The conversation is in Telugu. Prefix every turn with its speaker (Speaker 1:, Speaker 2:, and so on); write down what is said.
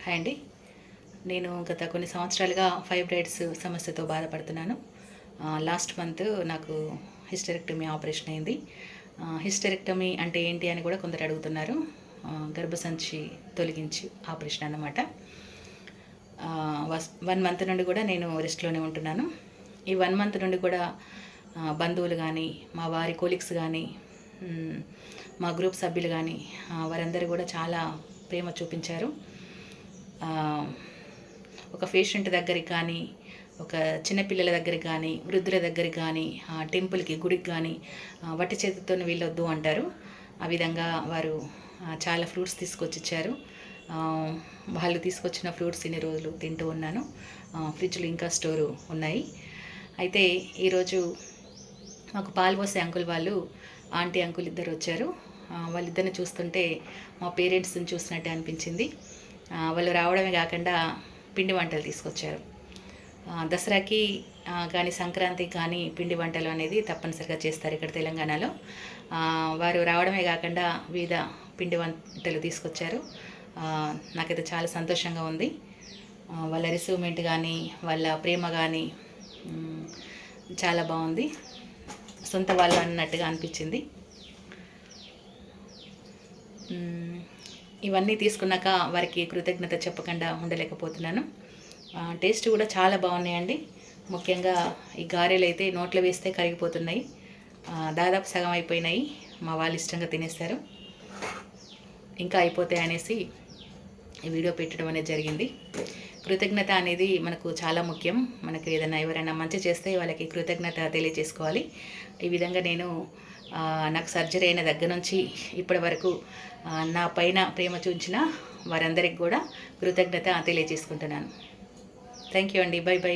Speaker 1: హాయ్ అండి. నేను గత కొన్ని సంవత్సరాలుగా ఫైబ్రాయిడ్స్ సమస్యతో బాధపడుతున్నాను. లాస్ట్ మంత్ నాకు హిస్టెరెక్టమీ ఆపరేషన్ అయింది. హిస్టెరెక్టమీ అంటే ఏంటి అని కూడా కొందరు అడుగుతున్నారు. గర్భసంచి తొలగించి ఆపరేషన్ అన్నమాట. 1 మంత్ నుండి కూడా నేను రెస్ట్లోనే ఉంటున్నాను. ఈ 1 మంత్ నుండి కూడా బంధువులు కానీ, మా వారి కొలీగ్స్ కానీ, మా గ్రూప్ సభ్యులు కానీ వారందరూ కూడా చాలా ప్రేమ చూపించారు. ఒక పేషెంట్ దగ్గరికి కానీ, ఒక చిన్నపిల్లల దగ్గరికి కానీ, వృద్ధుల దగ్గరికి కానీ, టెంపుల్కి గుడికి కానీ వట్టి చేతితో వెళ్ళొద్దు అంటారు. ఆ విధంగా వారు చాలా ఫ్రూట్స్ తీసుకొచ్చి ఇచ్చారు. వాళ్ళు తీసుకొచ్చిన ఫ్రూట్స్ ఇన్ని రోజులు తింటూ ఉన్నాను. ఫ్రిడ్జ్లో ఇంకా స్టోరు ఉన్నాయి. అయితే ఈరోజు మాకు పాలు పోసే అంకుల్ వాళ్ళు, ఆంటీ అంకుల్ ఇద్దరు వచ్చారు. వాళ్ళిద్దరిని చూస్తుంటే మా పేరెంట్స్ని చూసినట్టే అనిపించింది. వాళ్ళు రావడమే కాకుండా పిండి వంటలు తీసుకొచ్చారు. దసరాకి కానీ, సంక్రాంతికి కానీ పిండి వంటలు అనేది తప్పనిసరిగా చేస్తారు ఇక్కడ తెలంగాణలో. వారు రావడమే కాకుండా వివిధ పిండి వంటలు తీసుకొచ్చారు. నాకైతే చాలా సంతోషంగా ఉంది. వాళ్ళ రిసీవ్మెంట్ కానీ, వాళ్ళ ప్రేమ కానీ చాలా బాగుంది. సొంత వాళ్ళు అన్నట్టుగా అనిపించింది. ఇవన్నీ తీసుకున్నాక వారికి కృతజ్ఞత చెప్పకుండా ఉండలేకపోతున్నాను. టేస్ట్ కూడా చాలా బాగున్నాయండి. ముఖ్యంగా ఈ గారెలు అయితే నోట్లో వేస్తే కరిగిపోతున్నాయి. దాదాపు సగం అయిపోయినాయి. మా వాళ్ళు ఇష్టంగా తినేస్తారు. ఇంకా అయిపోతాయి అనేసి ఈ వీడియో పెట్టడం అనేది జరిగింది. కృతజ్ఞత అనేది మనకు చాలా ముఖ్యం. మనకు ఏదైనా ఎవరైనా మంచి చేస్తే వాళ్ళకి కృతజ్ఞత తెలియజేసుకోవాలి. ఈ విధంగా నేను నాకు సర్జరీ అయిన దగ్గర నుంచి ఇప్పటి వరకు నా పైన ప్రేమ చూపించిన వారందరికి కూడా కృతజ్ఞత తెలియజేసుకుంటున్నాను. థ్యాంక్ యూ అండి. By by.